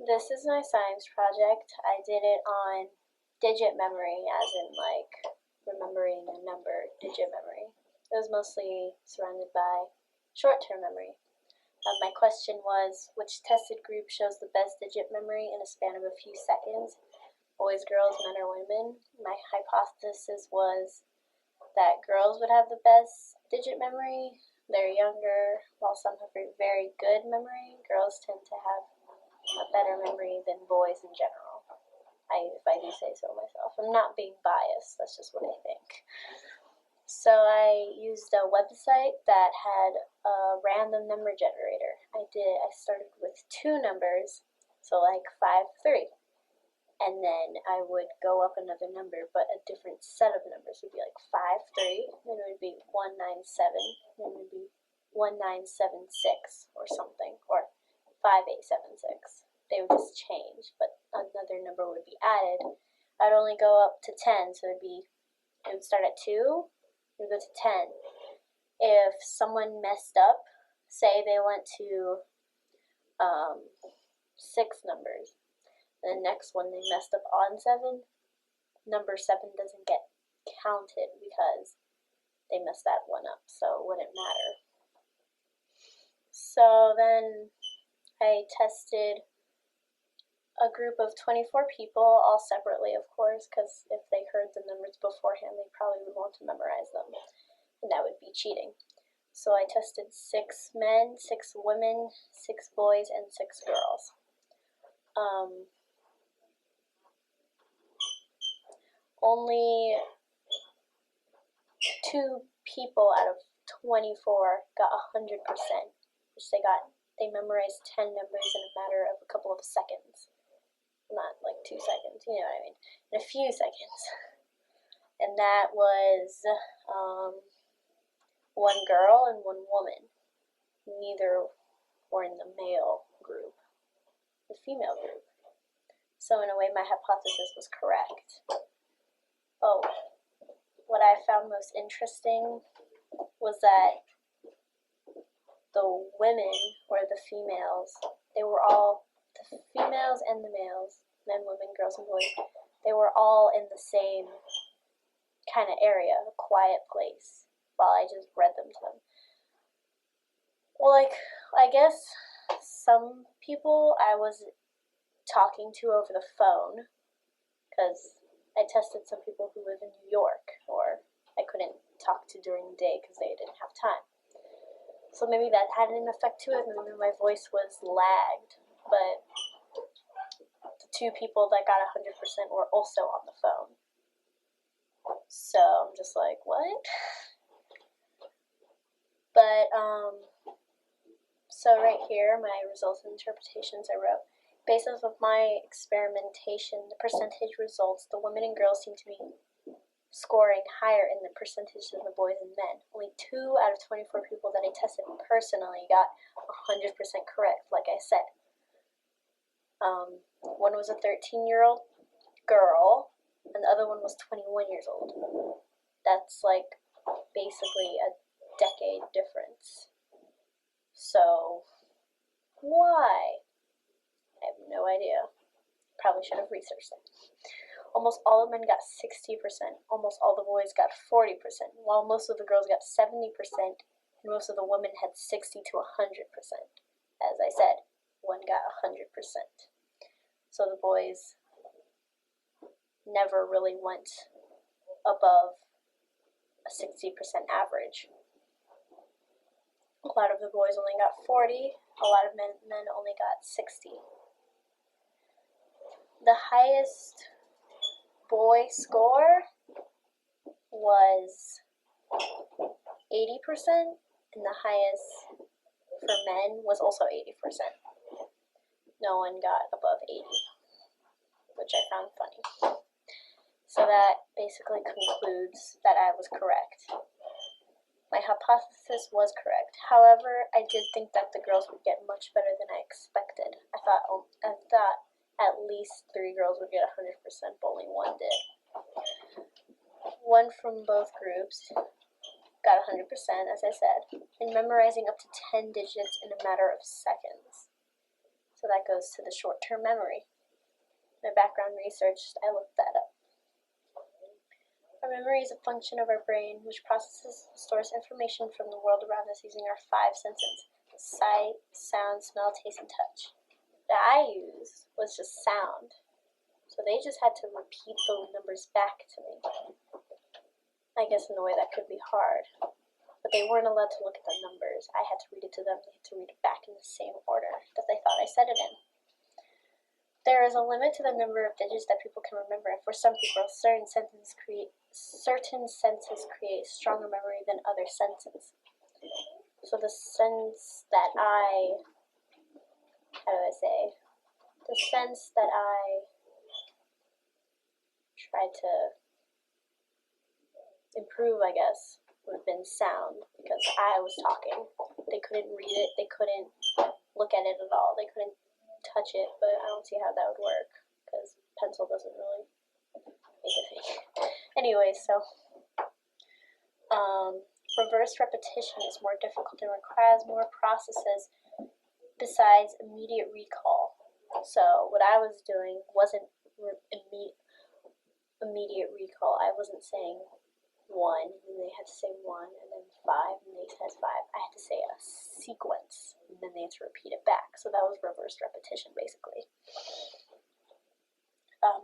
This is my science project. I did it on digit memory, as in like remembering a number, digit memory. It was mostly surrounded by short-term memory. My question was, which tested group shows the best digit memory in a span of a few seconds? Boys, girls, men, or women? My hypothesis was that girls would have the best digit memory. They're younger. While some have a very good memory, girls tend to have a better memory than boys in general. If I do say so myself. I'm not being biased, that's just what I think. So I used a website that had a random number generator. I started with two numbers, so like 5, 3. And then I would go up another number, but a different set of numbers would be like 5, 3, then it would be 197, then it would be 1976 or something, or 5876. They would just change, but another number would be added. I'd only go up to 10, so it would start at 2, it would go to 10. If someone messed up, say they went to 6 numbers, the next one they messed up on 7, number 7 doesn't get counted because they messed that one up, so it wouldn't matter. So then I tested a group of 24 people, all separately, of course, because if they heard the numbers beforehand, they probably would want to memorize them, and that would be cheating. So I tested 6 men, 6 women, 6 boys, and 6 girls. Only 2 people out of 24 got 100%, which they memorized 10 numbers in a matter of a couple of seconds. Not like 2 seconds, you know what I mean, in a few seconds. And that was 1 girl and 1 woman. Neither were in the male group, the female group. So in a way, my hypothesis was correct. Oh, what I found most interesting was that the women, or the females, the females and the males, men, women, girls, and boys, they were all in the same kind of area, a quiet place, while I just read them to them. Well, I guess some people I was talking to over the phone, because I tested some people who live in New York, or I couldn't talk to during the day because they didn't have time. So maybe that had an effect to it, and then my voice was lagged, but the 2 people that got 100% were also on the phone. So I'm just like, what? But, so right here, my results and interpretations I wrote. Based off of my experimentation, the percentage results, the women and girls seem to be scoring higher in the percentage than the boys and men. Only 2 out of 24 people that I tested personally got 100% correct, like I said. One was a 13-year-old girl, and the other one was 21 years old. That's like basically a decade difference. So, why? I have no idea. Probably should have researched it. Almost all the men got 60%. Almost all the boys got 40%, while most of the girls got 70%, and most of the women had 60 to 100%. As I said, 1 got 100%. So the boys never really went above a 60% average. A lot of the boys only got 40, a lot of men only got 60. The highest boy score was 80%, and the highest for men was also 80%. No one got above 80, which I found funny. So that basically concludes that I was correct. My hypothesis was correct. However, I did think that the girls would get much better than I expected. I thought at least 3 girls would get 100%, but only 1 did. 1 from both groups got 100%, as I said, and memorizing up to 10 digits in a matter of seconds. So that that goes to the short-term memory. My background research, I looked that up. Our memory is a function of our brain which processes and stores information from the world around us using our 5 senses: sight, sound, smell, taste, and touch. That I used was just sound. So they just had to repeat those numbers back to me. I guess in a way that could be hard. But they weren't allowed to look at the numbers. I had to read it to them. They had to read it back in the same order that they thought I said it in. There is a limit to the number of digits that people can remember, and for some people, certain senses create stronger memory than other senses. So the sense that I tried to improve, I guess, would have been sound, because I was talking. They couldn't read it, they couldn't look at it at all, they couldn't touch it, but I don't see how that would work, because pencil doesn't really make a thing. Anyway, so, reverse repetition is more difficult and requires more processes besides immediate recall. So what I was doing wasn't immediate recall. I wasn't saying 1, and they had to say 1, and then 5, and they said 5. I had to say a sequence, and then they had to repeat it back. So that was reverse repetition, basically.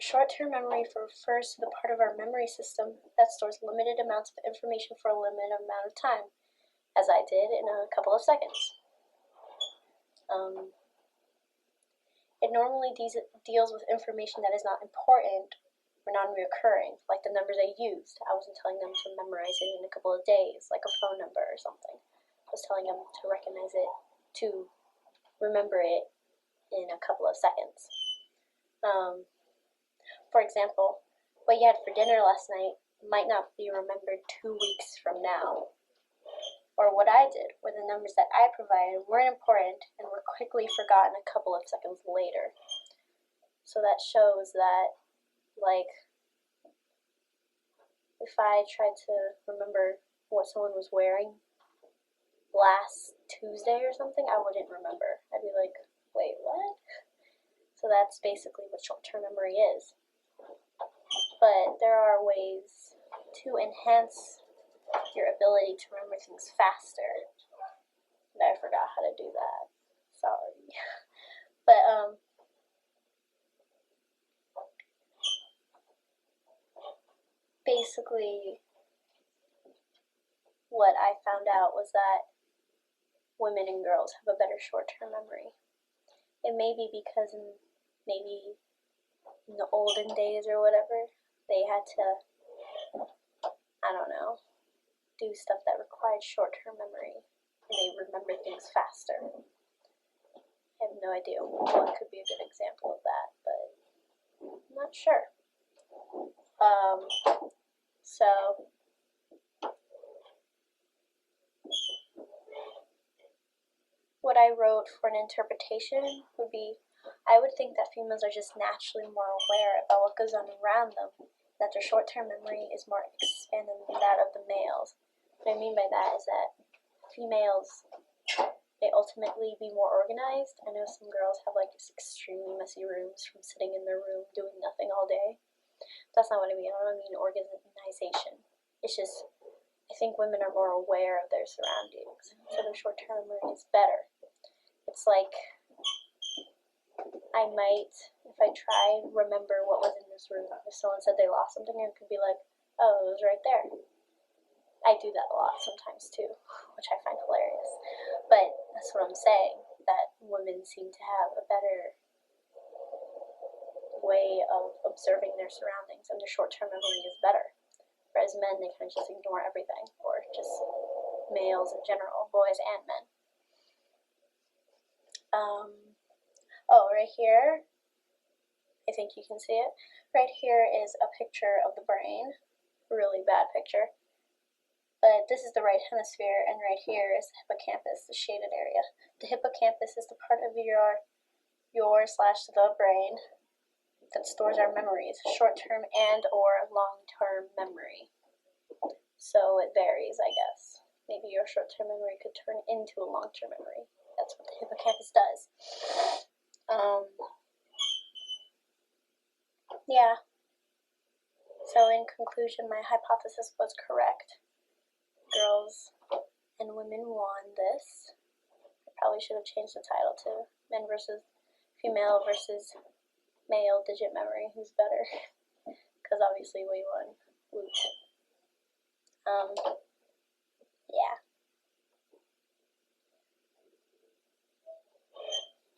Short-term memory refers to the part of our memory system that stores limited amounts of information for a limited amount of time, as I did in a couple of seconds. It normally deals with information that is not important or non-reoccurring, like the numbers I used. I wasn't telling them to memorize it in a couple of days, like a phone number or something. I was telling them to recognize it, to remember it in a couple of seconds. For example, what you had for dinner last night might not be remembered 2 weeks from now. Or what I did, where the numbers that I provided weren't important and were quickly forgotten a couple of seconds later. So that shows that, like, if I tried to remember what someone was wearing last Tuesday or something, I wouldn't remember. I'd be like, wait, what? So that's basically what short-term memory is. But there are ways to enhance your ability to remember things faster. And I forgot how to do that. Sorry. But, basically, what I found out was that women and girls have a better short-term memory. It may be because maybe in the olden days or whatever, they had to, I don't know, do stuff that required short-term memory, and they remember things faster. I have no idea what could be a good example of that, but I'm not sure. So what I wrote for an interpretation would be, I would think that females are just naturally more aware about what goes on around them, that their short-term memory is more expanded than that of the males. What I mean by that is that females may ultimately be more organized. I know some girls have like extremely messy rooms from sitting in their room doing nothing all day. That's not what I mean. I don't mean organization. It's just, I think women are more aware of their surroundings, so their short-term memory is better. It's like, I might, if I try, remember what was in this room. If someone said they lost something, I could be like, oh, it was right there. I do that a lot sometimes too, which I find hilarious. But that's what I'm saying, that women seem to have a better way of observing their surroundings, and their short-term memory is better. Whereas men, they kind of just ignore everything, or just males in general, boys and men. Oh, right here, I think you can see it. Right here is a picture of the brain, really bad picture. But this is the right hemisphere, and right here is the hippocampus, the shaded area. The hippocampus is the part of the brain that stores our memories, short-term and or long-term memory. So it varies, I guess. Maybe your short-term memory could turn into a long-term memory. That's what the hippocampus does. Yeah. So in conclusion, my hypothesis was correct. Girls and women won this. I probably should have changed the title to men versus female versus male digit memory. Who's better? Because obviously we won. Woot.